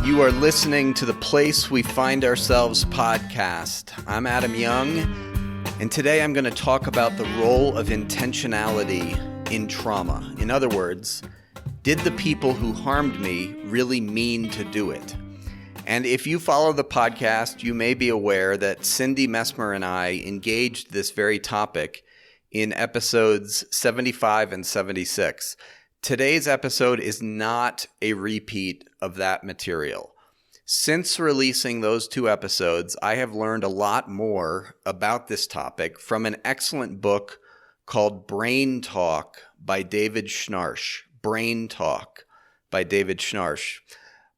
You are listening to the Place We Find Ourselves podcast. I'm Adam Young, and today I'm going to talk about the role of intentionality in trauma. In other words, did the people who harmed me really mean to do it? And if you follow the podcast, you may be aware that Cindy Messmer and I engaged this very topic in episodes 75 and 76. Today's episode is not a repeat of that material. Since releasing those two episodes, I have learned a lot more about this topic from an excellent book called Brain Talk by David Schnarch. Brain Talk by David Schnarch.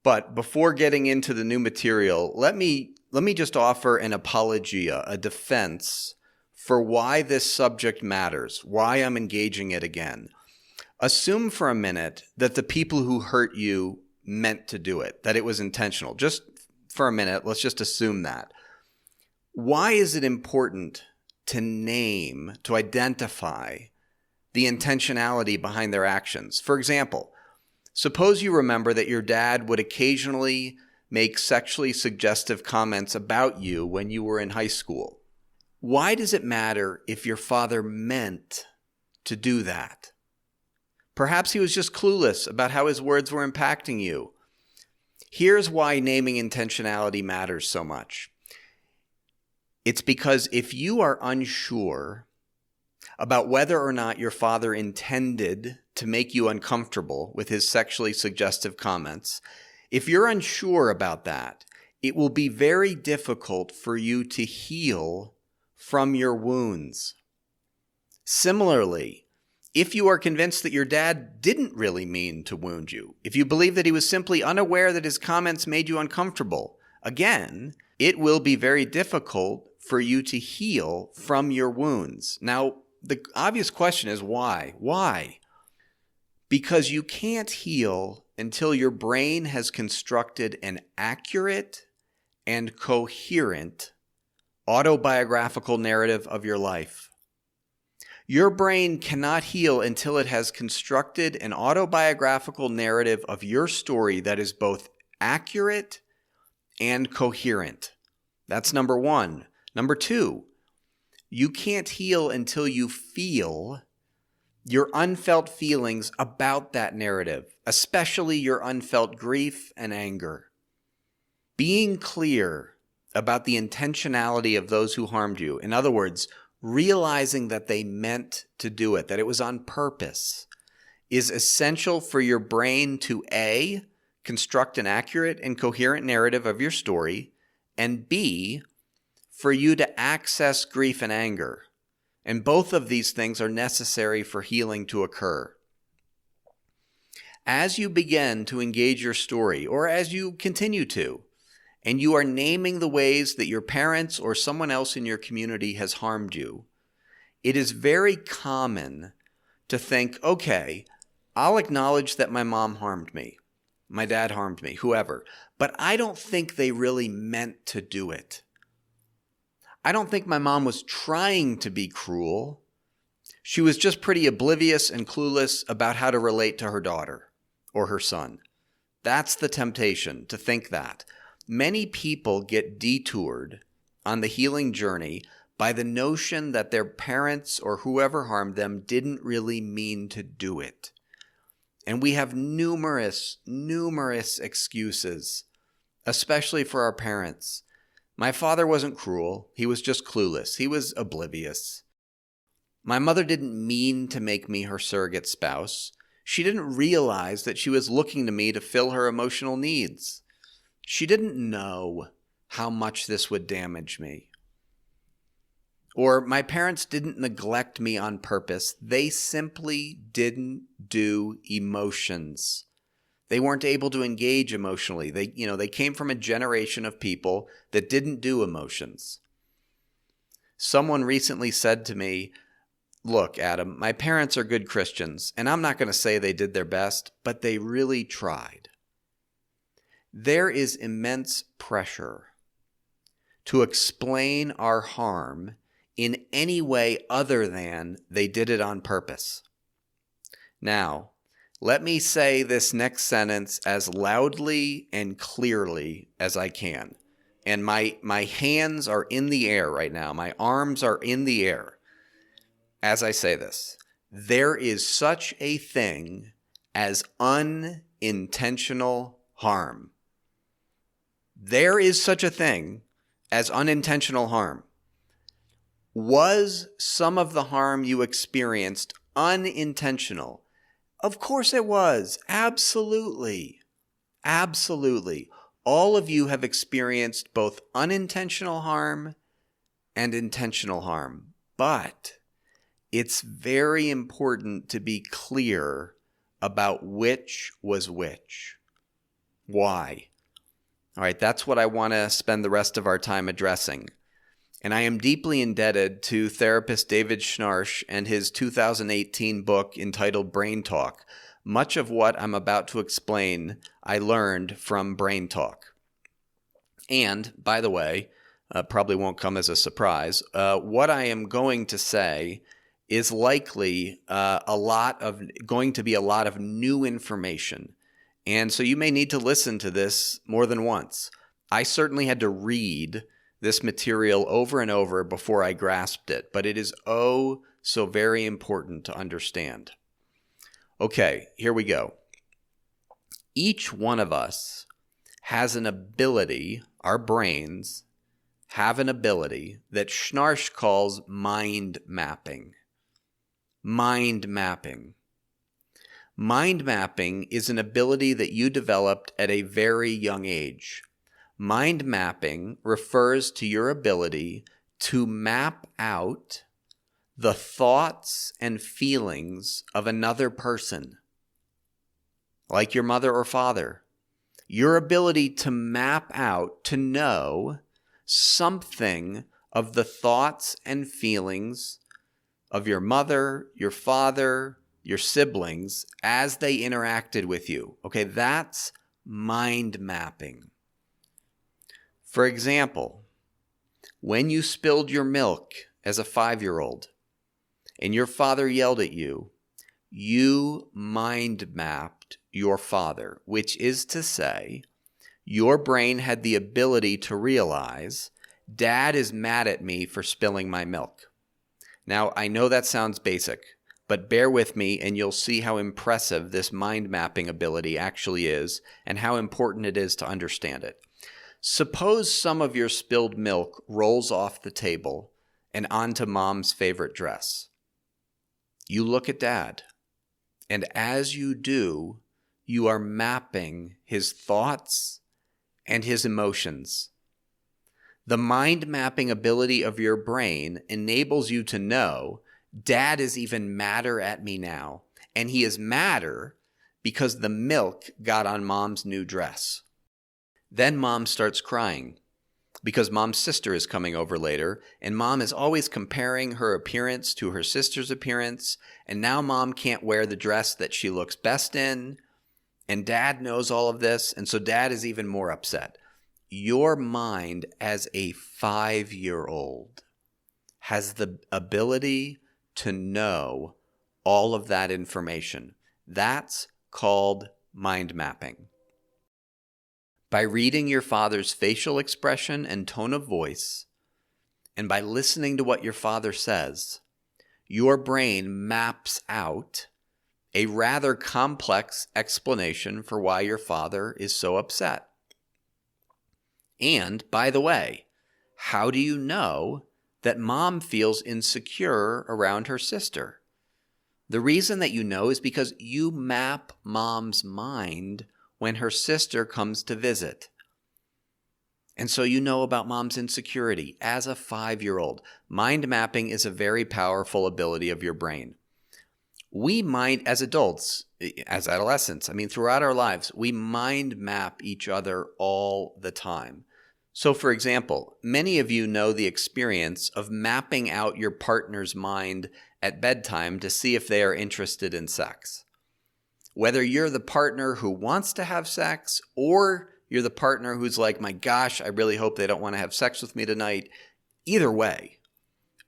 But before getting into the new material, let me just offer an apologia, a defense for why this subject matters, why I'm engaging it again. Assume for a minute that the people who hurt you meant to do it, that it was intentional. Just for a minute, let's just assume that. Why is it important to name, to identify the intentionality behind their actions? For example, suppose you remember that your dad would occasionally make sexually suggestive comments about you when you were in high school. Why does it matter if your father meant to do that? Perhaps he was just clueless about how his words were impacting you. Here's why naming intentionality matters so much. It's because if you are unsure about whether or not your father intended to make you uncomfortable with his sexually suggestive comments, if you're unsure about that, it will be very difficult for you to heal from your wounds. Similarly, if you are convinced that your dad didn't really mean to wound you, if you believe that he was simply unaware that his comments made you uncomfortable, again, it will be very difficult for you to heal from your wounds. Now, the obvious question is why? Why? Because you can't heal until your brain has constructed an accurate and coherent autobiographical narrative of your life. Your brain cannot heal until it has constructed an autobiographical narrative of your story that is both accurate and coherent. That's number one. Number two, you can't heal until you feel your unfelt feelings about that narrative, especially your unfelt grief and anger. Being clear about the intentionality of those who harmed you, in other words, realizing that they meant to do it, that it was on purpose, is essential for your brain to A, construct an accurate and coherent narrative of your story, and B, for you to access grief and anger. And both of these things are necessary for healing to occur. As you begin to engage your story, or as you continue to, and you are naming the ways that your parents or someone else in your community has harmed you, it is very common to think, okay, I'll acknowledge that my mom harmed me, my dad harmed me, whoever, but I don't think they really meant to do it. I don't think my mom was trying to be cruel. She was just pretty oblivious and clueless about how to relate to her daughter or her son. That's the temptation, to think that. Many people get detoured on the healing journey by the notion that their parents or whoever harmed them didn't really mean to do it. And we have numerous excuses, especially for our parents. My father wasn't cruel. He was just clueless. He was oblivious. My mother didn't mean to make me her surrogate spouse. She didn't realize that she was looking to me to fill her emotional needs. She didn't know how much this would damage me. Or my parents didn't neglect me on purpose. They simply didn't do emotions. They weren't able to engage emotionally. They came from a generation of people that didn't do emotions. Someone recently said to me, look, Adam, my parents are good Christians, and I'm not going to say they did their best, but they really tried. There is immense pressure to explain our harm in any way other than they did it on purpose. Now, Let me say this next sentence as loudly and clearly as I can. And my hands are in the air right now. My arms are in the air as I say this. There is such a thing as unintentional harm. There is such a thing as unintentional harm. Was some of the harm you experienced unintentional? Of course it was. Absolutely. Absolutely. All of you have experienced both unintentional harm and intentional harm. But it's very important to be clear about which was which. Why? All right, that's what I want to spend the rest of our time addressing. And I am deeply indebted to therapist David Schnarch and his 2018 book entitled Brain Talk. Much of what I'm about to explain, I learned from Brain Talk. And, by the way, probably won't come as a surprise, what I am going to say is likely going to be a lot of new information. And so you may need to listen to this more than once. I certainly had to read this material over and over before I grasped it, but it is oh so very important to understand. Okay, here we go. Each one of us has an ability, our brains have an ability that Schnarch calls mind mapping. Mind mapping. Mind mapping is an ability that you developed at a very young age. Mind mapping refers to your ability to map out the thoughts and feelings of another person, like your mother or father. Your ability to map out, to know something of the thoughts and feelings of your mother, your father, your siblings as they interacted with you. Okay, that's mind mapping. For example, when you spilled your milk as a 5-year-old and your father yelled at you, you mind mapped your father, which is to say, your brain had the ability to realize, Dad is mad at me for spilling my milk. Now, I know that sounds basic, but bear with me and you'll see how impressive this mind mapping ability actually is and how important it is to understand it. Suppose some of your spilled milk rolls off the table and onto Mom's favorite dress. You look at Dad, and as you do, you are mapping his thoughts and his emotions. The mind mapping ability of your brain enables you to know Dad is even madder at me now, and he is madder because the milk got on Mom's new dress. Then Mom starts crying because Mom's sister is coming over later, and Mom is always comparing her appearance to her sister's appearance, and now Mom can't wear the dress that she looks best in, and Dad knows all of this, and so Dad is even more upset. Your mind as a 5-year-old has the ability to know all of that information. That's called mind mapping. By reading your father's facial expression and tone of voice, and by listening to what your father says, your brain maps out a rather complex explanation for why your father is so upset. And, by the way, how do you know that Mom feels insecure around her sister? The reason that you know is because you map Mom's mind when her sister comes to visit. And so you know about Mom's insecurity as a 5-year-old. Mind mapping is a very powerful ability of your brain. We mind, as adults, as adolescents, throughout our lives, we mind map each other all the time. So, for example, many of you know the experience of mapping out your partner's mind at bedtime to see if they are interested in sex. Whether you're the partner who wants to have sex or you're the partner who's like, my gosh, I really hope they don't want to have sex with me tonight. Either way,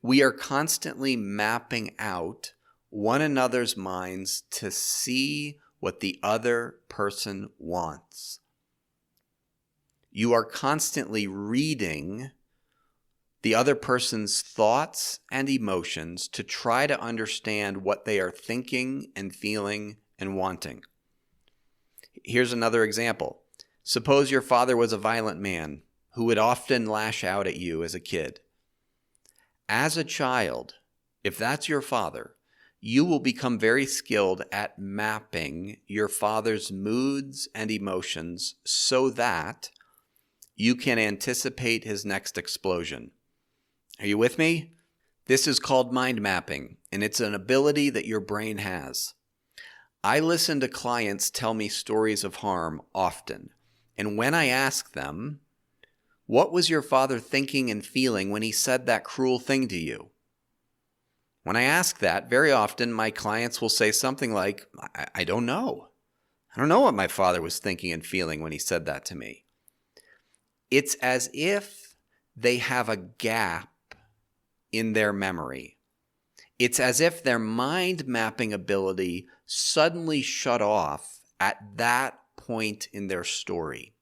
we are constantly mapping out one another's minds to see what the other person wants. You are constantly reading the other person's thoughts and emotions to try to understand what they are thinking and feeling and wanting. Here's another example. Suppose your father was a violent man who would often lash out at you as a kid. As a child, if that's your father, you will become very skilled at mapping your father's moods and emotions so that you can anticipate his next explosion. Are you with me? This is called mind mapping, and it's an ability that your brain has. I listen to clients tell me stories of harm often, and when I ask them, what was your father thinking and feeling when he said that cruel thing to you? When I ask that, very often my clients will say something like, I don't know. I don't know what my father was thinking and feeling when he said that to me. It's as if they have a gap in their memory. It's as if their mind mapping ability suddenly shut off at that point in their story.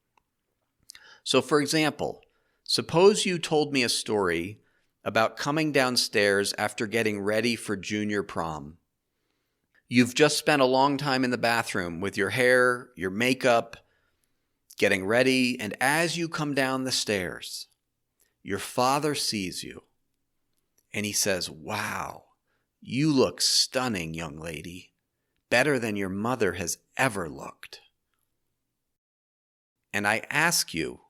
So, for example, suppose you told me a story about coming downstairs after getting ready for junior prom. You've just spent a long time in the bathroom with your hair, your makeup, getting ready, and as you come down the stairs, your father sees you. And he says, "Wow, you look stunning, young lady. Better than your mother has ever looked." And I ask you,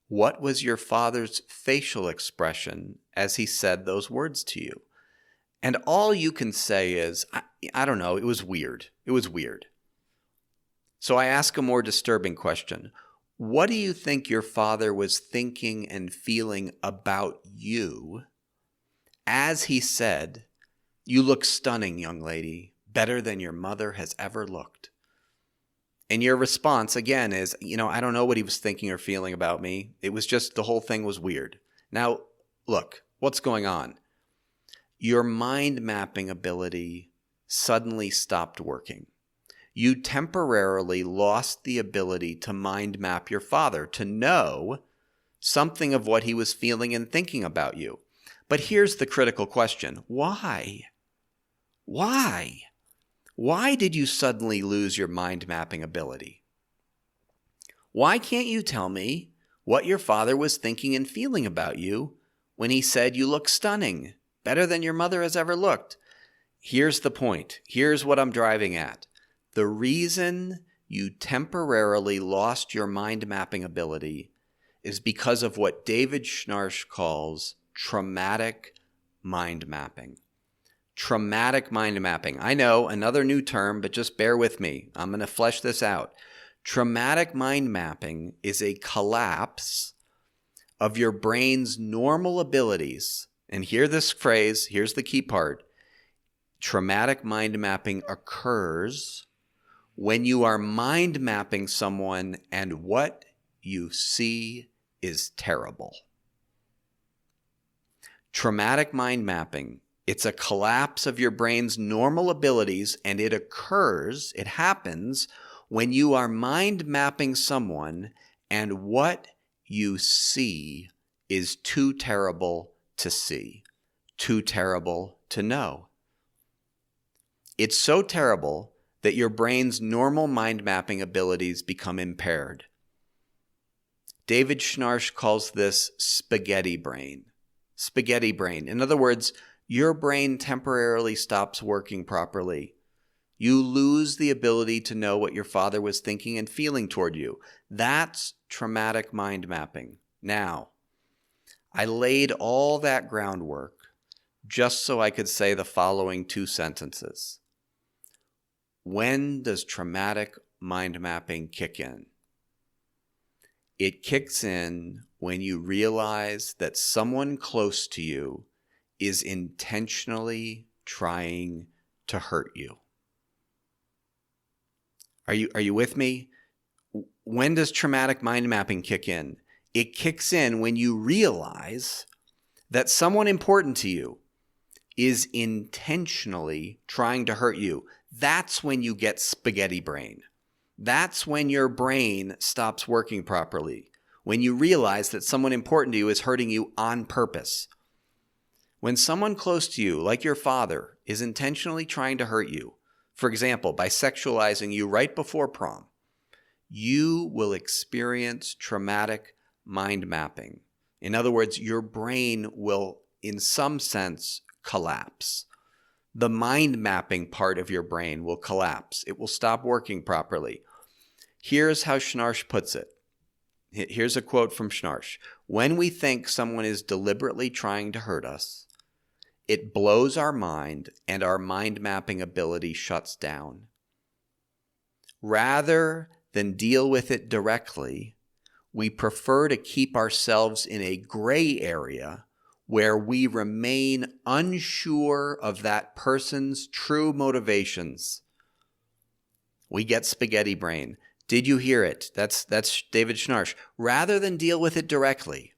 what was your father's facial expression as he said those words to you? And all you can say is, I don't know, it was weird. It was weird. So I ask a more disturbing question. What do you think your father was thinking and feeling about you as he said, "You look stunning, young lady, better than your mother has ever looked"? And your response, again, is, I don't know what he was thinking or feeling about me. It was just the whole thing was weird. Now, look, what's going on? Your mind mapping ability suddenly stopped working. You temporarily lost the ability to mind map your father, to know something of what he was feeling and thinking about you. But here's the critical question. Why? Why? Why did you suddenly lose your mind mapping ability? Why can't you tell me what your father was thinking and feeling about you when he said you look stunning, better than your mother has ever looked? Here's the point. Here's what I'm driving at. The reason you temporarily lost your mind mapping ability is because of what David Schnarch calls traumatic mind mapping. Traumatic mind mapping. I know, another new term, but just bear with me. I'm going to flesh this out. Traumatic mind mapping is a collapse of your brain's normal abilities. And hear this phrase, here's the key part. Traumatic mind mapping occurs when you are mind mapping someone and what you see is terrible. Traumatic mind mapping, it's a collapse of your brain's normal abilities, and it happens when you are mind mapping someone and what you see is too terrible to see, too terrible to know. It's so terrible that your brain's normal mind mapping abilities become impaired. David Schnarch calls this spaghetti brain. Spaghetti brain. In other words, your brain temporarily stops working properly. You lose the ability to know what your father was thinking and feeling toward you. That's traumatic mind mapping. Now, I laid all that groundwork just so I could say the following two sentences. When does traumatic mind mapping kick in? It kicks in when you realize that someone close to you is intentionally trying to hurt you. Are you with me? When does traumatic mind mapping kick in? It kicks in when you realize that someone important to you is intentionally trying to hurt you. that's when you get spaghetti brain. That's when your brain stops working properly, when you realize that someone important to you is hurting you on purpose. When someone close to you, like your father, is intentionally trying to hurt you, for example, by sexualizing you right before prom, you will experience traumatic mind mapping. In other words, your brain will, in some sense, collapse. The mind mapping part of your brain will collapse. It will stop working properly. Here's how Schnarch puts it. Here's a quote from Schnarch. When we think someone is deliberately trying to hurt us, it blows our mind and our mind mapping ability shuts down. Rather than deal with it directly, we prefer to keep ourselves in a gray area where we remain unsure of that person's true motivations. We get spaghetti brain. Did you hear it? That's David Schnarch. Rather than deal with it directly,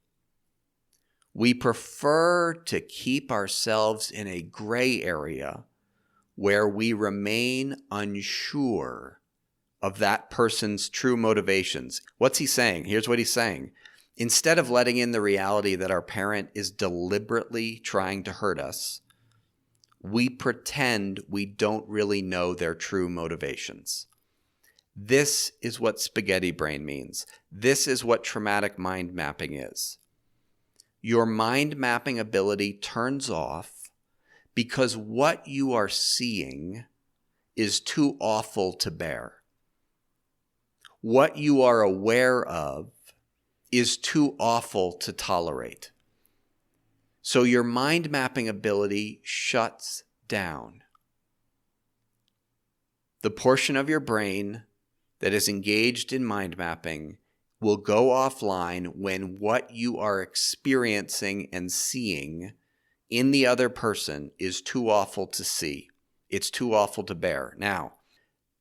we prefer to keep ourselves in a gray area where we remain unsure of that person's true motivations. What's he saying? Here's what he's saying. Instead of letting in the reality that our parent is deliberately trying to hurt us, we pretend we don't really know their true motivations. This is what spaghetti brain means. This is what traumatic mind mapping is. Your mind mapping ability turns off because what you are seeing is too awful to bear. What you are aware of is too awful to tolerate. So your mind mapping ability shuts down. The portion of your brain that is engaged in mind mapping will go offline when what you are experiencing and seeing in the other person is too awful to see. It's too awful to bear. Now,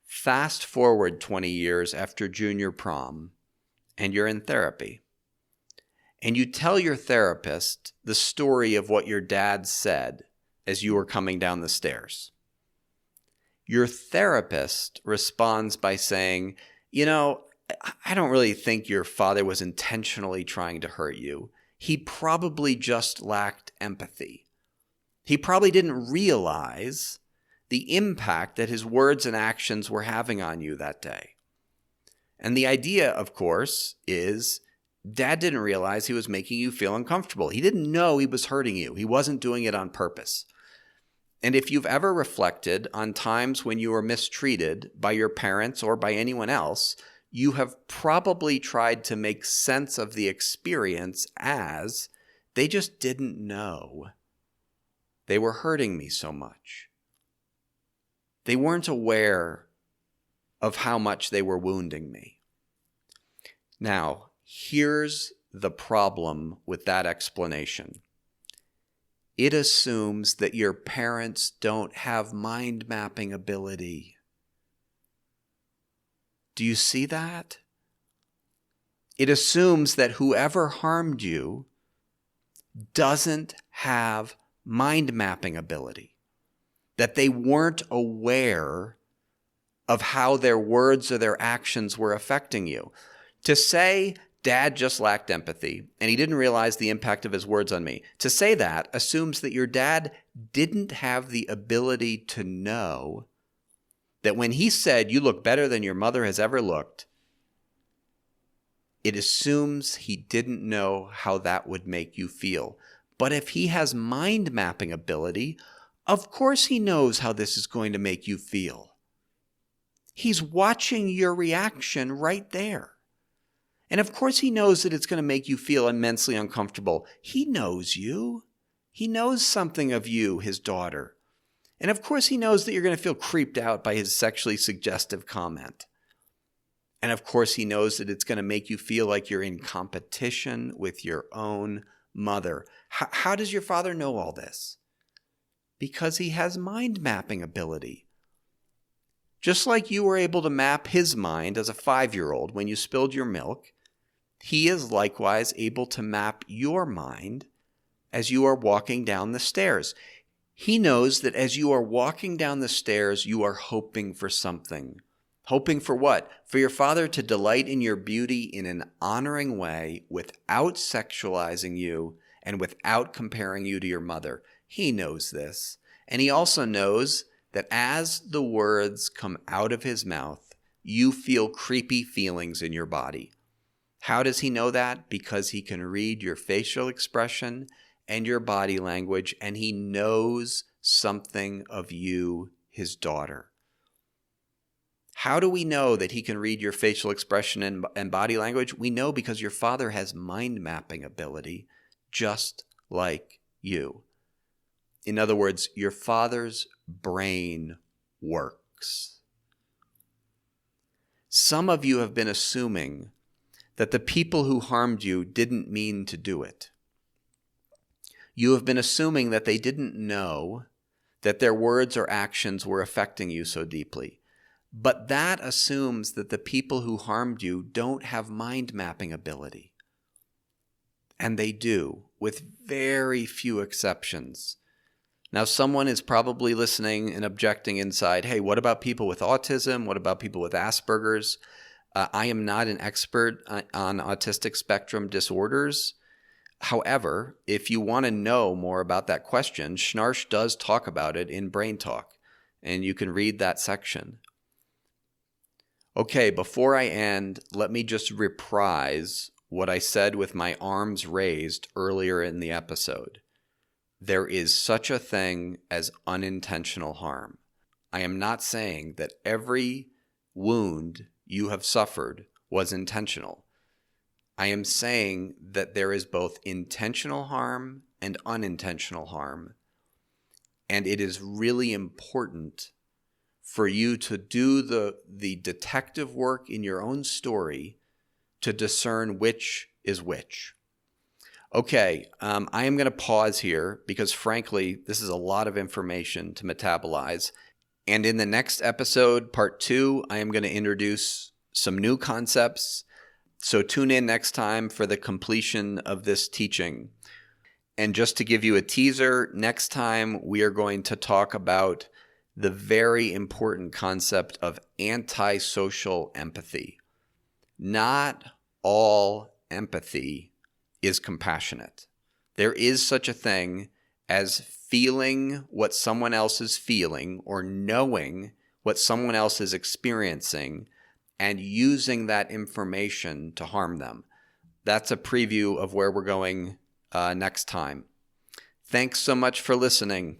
fast forward 20 years after junior prom, and you're in therapy. And you tell your therapist the story of what your dad said as you were coming down the stairs. Your therapist responds by saying, I don't really think your father was intentionally trying to hurt you. He probably just lacked empathy. He probably didn't realize the impact that his words and actions were having on you that day. And the idea, of course, is Dad didn't realize he was making you feel uncomfortable. He didn't know he was hurting you. He wasn't doing it on purpose. And if you've ever reflected on times when you were mistreated by your parents or by anyone else, you have probably tried to make sense of the experience as they just didn't know they were hurting me so much. They weren't aware of how much they were wounding me. Now, here's the problem with that explanation. It assumes that your parents don't have mind mapping ability. Do you see that? It assumes that whoever harmed you doesn't have mind mapping ability, that they weren't aware of how their words or their actions were affecting you. To say Dad just lacked empathy and he didn't realize the impact of his words on me, to say that assumes that your dad didn't have the ability to know that when he said, "You look better than your mother has ever looked," it assumes he didn't know how that would make you feel. But if he has mind mapping ability, of course he knows how this is going to make you feel. He's watching your reaction right there. And of course he knows that it's going to make you feel immensely uncomfortable. He knows you. He knows something of you, his daughter. And of course he knows that you're going to feel creeped out by his sexually suggestive comment. And of course he knows that it's going to make you feel like you're in competition with your own mother. How does your father know all this? Because he has mind mapping ability. Just like you were able to map his mind as a 5-year-old when you spilled your milk, he is likewise able to map your mind as you are walking down the stairs. He knows that as you are walking down the stairs, you are hoping for something. Hoping for what? For your father to delight in your beauty in an honoring way without sexualizing you and without comparing you to your mother. He knows this. And he also knows that as the words come out of his mouth, you feel creepy feelings in your body. How does he know that? Because he can read your facial expression and your body language, and he knows something of you, his daughter. How do we know that he can read your facial expression and body language? We know because your father has mind mapping ability, just like you. In other words, your father's brain works. Some of you have been assuming that the people who harmed you didn't mean to do it. You have been assuming that they didn't know that their words or actions were affecting you so deeply. But that assumes that the people who harmed you don't have mind mapping ability. And they do, with very few exceptions. Now, someone is probably listening and objecting inside, hey, what about people with autism? What about people with Asperger's? I am not an expert on autistic spectrum disorders. However, if you want to know more about that question, Schnarch does talk about it in Brain Talk, and you can read that section. Okay, before I end, let me just reprise what I said with my arms raised earlier in the episode. There is such a thing as unintentional harm. I am not saying that every wound you have suffered was intentional. I am saying that there is both intentional harm and unintentional harm. And it is really important for you to do the detective work in your own story to discern which is which. Okay, I am going to pause here because frankly, this is a lot of information to metabolize. And in the next episode, part 2, I am going to introduce some new concepts. So tune in next time for the completion of this teaching. And just to give you a teaser, next time we are going to talk about the very important concept of antisocial empathy. Not all empathy is compassionate. There is such a thing as feeling what someone else is feeling or knowing what someone else is experiencing and using that information to harm them. That's a preview of where we're going next time. Thanks so much for listening.